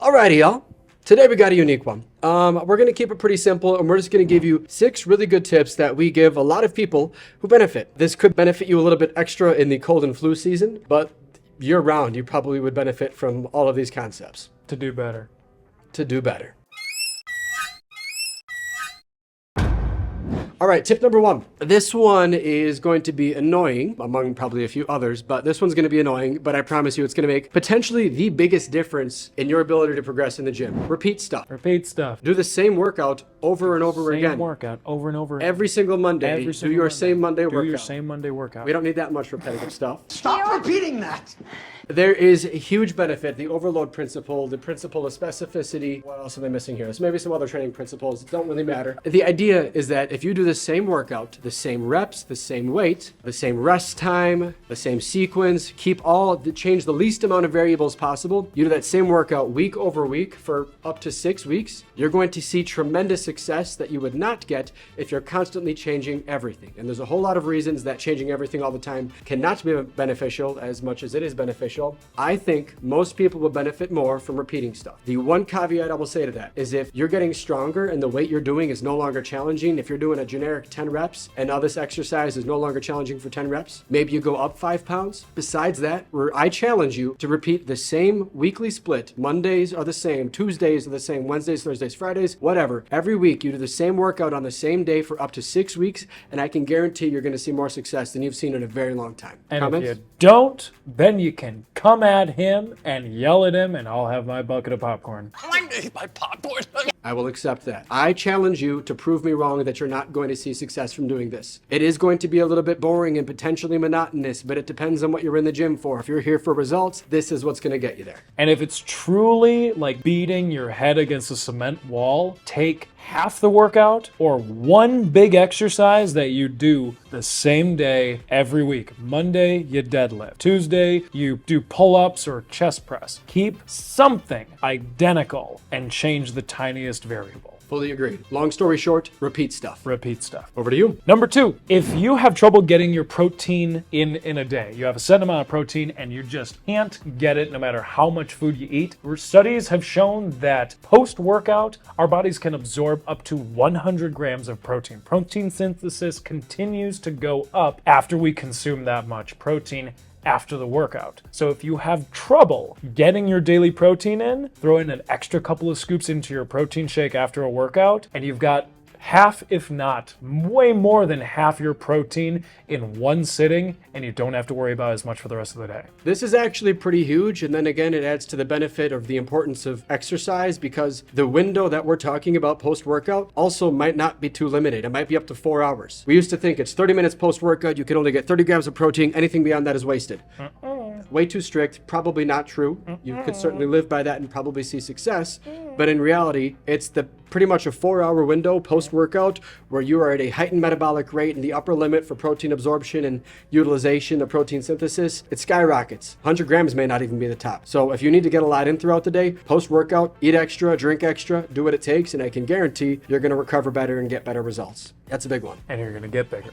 Alrighty, y'all. Today we got a unique one. We're going to keep it pretty simple, and we're just going to give you 6 really good tips that we give a lot of people who benefit. This could benefit you a little bit extra in the cold and flu season, but year round, you probably would benefit from all of these concepts. To do better. To do better. All right, tip number 1. This one is going to be annoying, among probably a few others, but this one's going to be annoying, but I promise you it's going to make potentially the biggest difference in your ability to progress in the gym. Repeat stuff. Repeat stuff. Do the same workout over and over again. Same workout over and over. Every single Monday. Do your same Monday workout. Do your same Monday workout. We don't need that much repetitive stuff. Stop repeating that! There is a huge benefit, the overload principle, the principle of specificity. What else am I missing here? So maybe some other training principles. Don't really matter. The idea is that if you do the same workout, the same reps, the same weight, the same rest time, the same sequence, change the least amount of variables possible. You do that same workout week over week for up to 6 weeks. You're going to see tremendous success that you would not get if you're constantly changing everything. And there's a whole lot of reasons that changing everything all the time cannot be beneficial as much as it is beneficial. I think most people will benefit more from repeating stuff. The one caveat I will say to that is if you're getting stronger and the weight you're doing is no longer challenging, if you're doing a generic 10 reps and now this exercise is no longer challenging for 10 reps, maybe you go up 5 pounds. Besides that, I challenge you to repeat the same weekly split. Mondays are the same, Tuesdays are the same, Wednesdays, Thursdays, Fridays, whatever. Every week you do the same workout on the same day for up to 6 weeks, and I can guarantee you're going to see more success than you've seen in a very long time. And Comments? if you don't, then you can come at him and yell at him, and I'll have my bucket of popcorn. My popcorn. I will accept that. I challenge you to prove me wrong that you're not going to see success from doing this. It is going to be a little bit boring and potentially monotonous, but it depends on what you're in the gym for. If you're here for results, this is what's going to get you there. And if it's truly like beating your head against a cement wall, take half the workout or one big exercise that you do the same day every week. Monday, you deadlift. Tuesday, you do pull-ups or chest press. Keep something identical and change the tiniest variable. Fully agreed. Long story short, repeat stuff. Repeat stuff. Over to you. Number 2, if you have trouble getting your protein in a day, you have a set amount of protein and you just can't get it no matter how much food you eat, studies have shown that post-workout, our bodies can absorb up to 100 grams of protein. Protein synthesis continues to go up after we consume that much protein after the workout. So if you have trouble getting your daily protein in, throw in an extra couple of scoops into your protein shake after a workout, and you've got half, if not way more than half your protein in one sitting, and you don't have to worry about as much for the rest of the day. This is actually pretty huge, and then again, it adds to the benefit of the importance of exercise because the window that we're talking about post-workout also might not be too limited. It might be up to 4 hours. We used to think it's 30 minutes post-workout, you can only get 30 grams of protein, anything beyond that is wasted. Way too strict, probably not true. You could certainly live by that and probably see success, but in reality, it's pretty much a 4-hour window post-workout where you are at a heightened metabolic rate and the upper limit for protein absorption and utilization of protein synthesis, it skyrockets. 100 grams may not even be the top. So if you need to get a lot in throughout the day, post-workout, eat extra, drink extra, do what it takes, and I can guarantee you're going to recover better and get better results. That's a big one. And you're going to get bigger.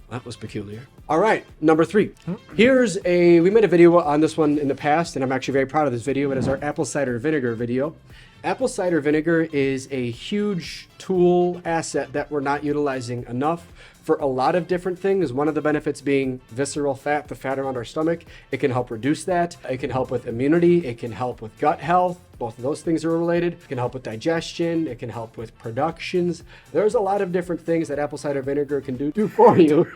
That was peculiar. All right, number 3. We made a video on this one in the past, and I'm actually very proud of this video. It is our Apple Cider Vinegar video. Apple Cider Vinegar is a huge tool asset that we're not utilizing enough for a lot of different things. One of the benefits being visceral fat, the fat around our stomach. It can help reduce that. It can help with immunity. It can help with gut health. Both of those things are related. It can help with digestion. It can help with productions. There's a lot of different things that apple cider vinegar can do for you.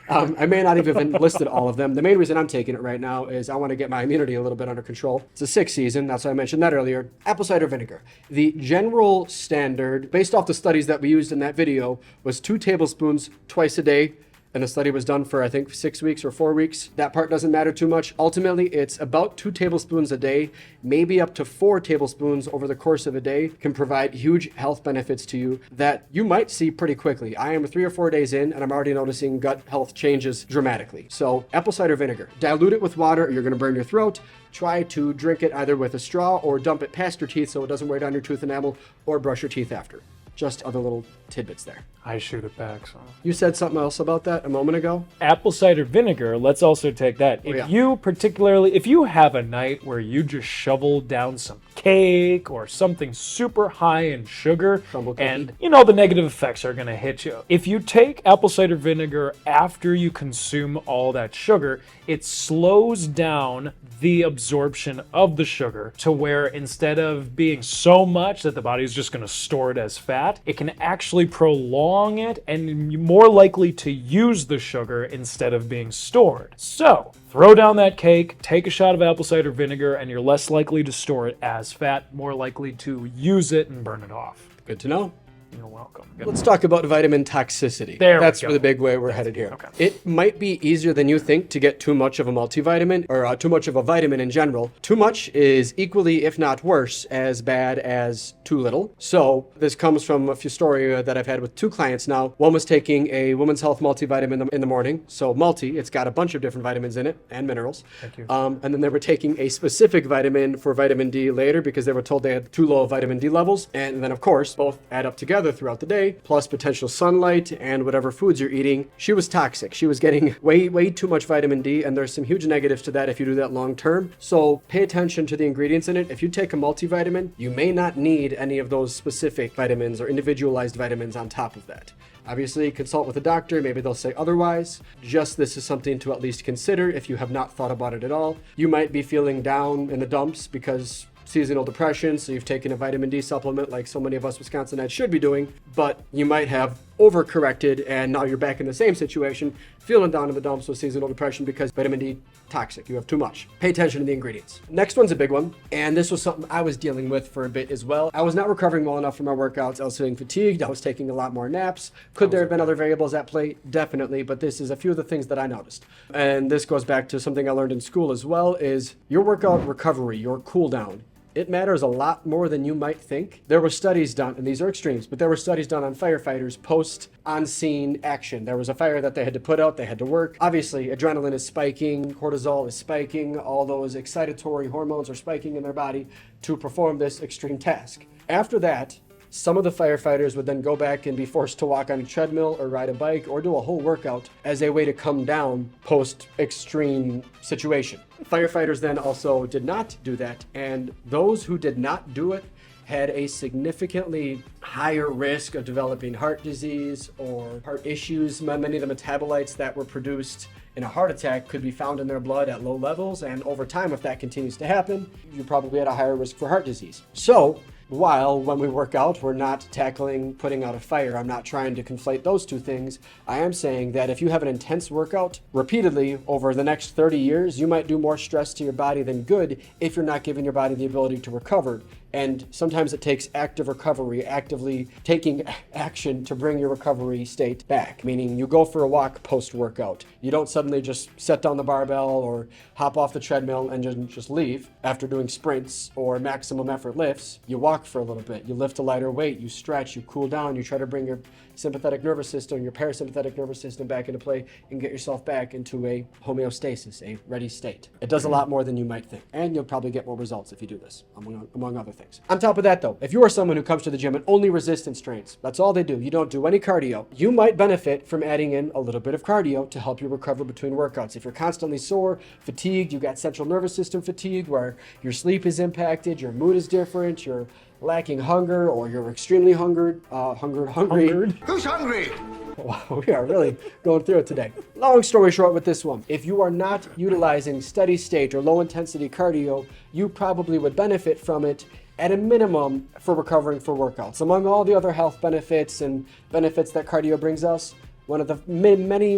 I may not even have listed all of them. The main reason I'm taking it right now is I want to get my immunity a little bit under control. It's a 6 season. That's why I mentioned that earlier. Apple cider vinegar. The general standard, based off the studies that we used in that video, was 2 tablespoons twice a day. And the study was done for, I think, 6 weeks or 4 weeks. That part doesn't matter too much. Ultimately, it's about 2 tablespoons a day, maybe up to 4 tablespoons over the course of a day can provide huge health benefits to you that you might see pretty quickly. I am 3 or 4 days in, and I'm already noticing gut health changes dramatically. So apple cider vinegar, dilute it with water, or you're gonna burn your throat. Try to drink it either with a straw or dump it past your teeth so it doesn't weigh down your tooth enamel, or brush your teeth after. just other little tidbits there. I shoot it back, so. You said something else about that a moment ago. Apple cider vinegar, let's also take that. Oh, yeah. If you have a night where you just shovel down some cake or something super high in sugar, and you know the negative effects are going to hit you. If you take apple cider vinegar after you consume all that sugar, it slows down the absorption of the sugar to where instead of being so much that the body is just going to store it as fat, it can actually prolong it and you're more likely to use the sugar instead of being stored. So, throw down that cake, take a shot of apple cider vinegar, and you're less likely to store it as fat, more likely to use it and burn it off. Good to know. You're welcome. Let's talk about vitamin toxicity. That's the big way we're headed here. Okay. It might be easier than you think to get too much of a multivitamin or too much of a vitamin in general. Too much is equally, if not worse, as bad as too little. So this comes from a few stories that I've had with two clients now. One was taking a Women's Health multivitamin in the morning. So multi, it's got a bunch of different vitamins in it and minerals. Thank you. And then they were taking a specific vitamin for vitamin D later because they were told they had too low vitamin D levels. And then, of course, both add up together throughout the day, plus potential sunlight and whatever foods you're eating. She was toxic. She was getting way too much vitamin D, and there's some huge negatives to that if you do that long term. So pay attention to the ingredients in it. If you take a multivitamin, you may not need any of those specific vitamins or individualized vitamins on top of that. Obviously, consult with a doctor. Maybe they'll say otherwise. Just this is something to at least consider if you have not thought about it at all. You might be feeling down in the dumps because seasonal depression, so you've taken a vitamin D supplement like so many of us Wisconsinites should be doing, but you might have overcorrected and now you're back in the same situation, feeling down in the dumps with seasonal depression because vitamin D toxic. You have too much. Pay attention to the ingredients. Next one's a big one, and this was something I was dealing with for a bit as well. I was not recovering well enough from my workouts. I was feeling fatigued. I was taking a lot more naps. Could there have been other variables at play? Definitely, but this is a few of the things that I noticed. And this goes back to something I learned in school as well, is your workout recovery, your cool down. It matters a lot more than you might think. There were studies done, and these are extremes, but there were studies done on firefighters post on-scene action. There was a fire that they had to put out, they had to work. Obviously, adrenaline is spiking, cortisol is spiking, all those excitatory hormones are spiking in their body to perform this extreme task. After that, some of the firefighters would then go back and be forced to walk on a treadmill or ride a bike or do a whole workout as a way to come down post-extreme situation. Firefighters then also did not do that, and those who did not do it had a significantly higher risk of developing heart disease or heart issues. Many of the metabolites that were produced in a heart attack could be found in their blood at low levels, and over time, if that continues to happen, you're probably at a higher risk for heart disease. So, while when we work out, we're not tackling putting out a fire, I'm not trying to conflate those two things. I am saying that if you have an intense workout repeatedly over the next 30 years, you might do more stress to your body than good if you're not giving your body the ability to recover. And sometimes it takes active recovery, actively taking action to bring your recovery state back. Meaning you go for a walk post-workout. You don't suddenly just set down the barbell or hop off the treadmill and just leave after doing sprints or maximum effort lifts. You walk for a little bit. You lift a lighter weight. You stretch. You cool down. You try to bring your sympathetic nervous system, your parasympathetic nervous system back into play and get yourself back into a homeostasis, a ready state. It does a lot more than you might think. And you'll probably get more results if you do this, among other things. On top of that though, if you are someone who comes to the gym and only resistance trains, that's all they do, you don't do any cardio, you might benefit from adding in a little bit of cardio to help you recover between workouts. If you're constantly sore, fatigued, you got central nervous system fatigue where your sleep is impacted, your mood is different, you're lacking hunger, or you're extremely hungry. Who's hungry? Wow, we are really going through it today. Long story short with this one, if you are not utilizing steady state or low intensity cardio, you probably would benefit from it at a minimum for recovering for workouts. Among all the other health benefits and benefits that cardio brings us, one of the many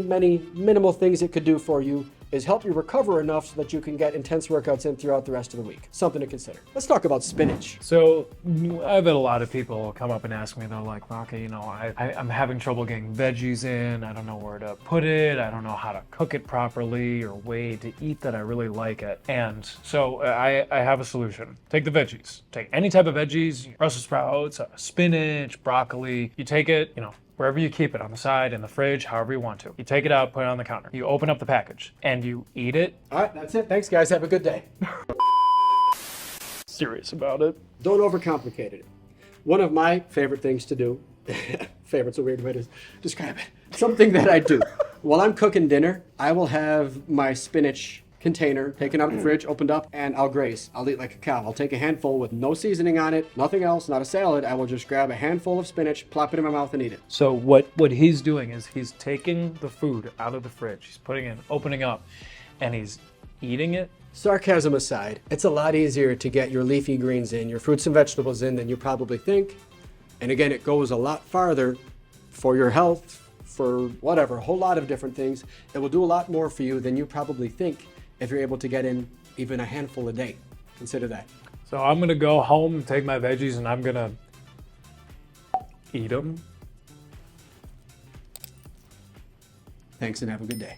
minimal things it could do for you is help you recover enough so that you can get intense workouts in throughout the rest of the week. Something to consider. Let's talk about spinach. So I've had a lot of people come up and ask me, they're like, okay, you know, I'm having trouble getting veggies in. I don't know where to put it. I don't know how to cook it properly or way to eat that I really like it. And so I have a solution. Take the veggies. Take any type of veggies, Brussels sprouts, spinach, broccoli. You take it, you know, wherever you keep it, on the side, in the fridge, however you want to. You take it out, put it on the counter. You open up the package, and you eat it. All right, that's it. Thanks, guys. Have a good day. Serious about it. Don't overcomplicate it. One of my favorite things to do, favorite's a weird way to describe it, something that I do. While I'm cooking dinner, I will have my spinach container taken out of the fridge, opened up, and I'll graze. I'll eat like a cow. I'll take a handful with no seasoning on it, nothing else, not a salad. I will just grab a handful of spinach, plop it in my mouth, and eat it. So what he's doing is he's taking the food out of the fridge, he's putting it in, opening up, and he's eating it. Sarcasm aside, it's a lot easier to get your leafy greens in, your fruits and vegetables in than you probably think. And again, it goes a lot farther for your health, for whatever, a whole lot of different things. It will do a lot more for you than you probably think if you're able to get in even a handful a day. Consider that. So I'm gonna go home and take my veggies and I'm gonna eat them. Thanks and have a good day.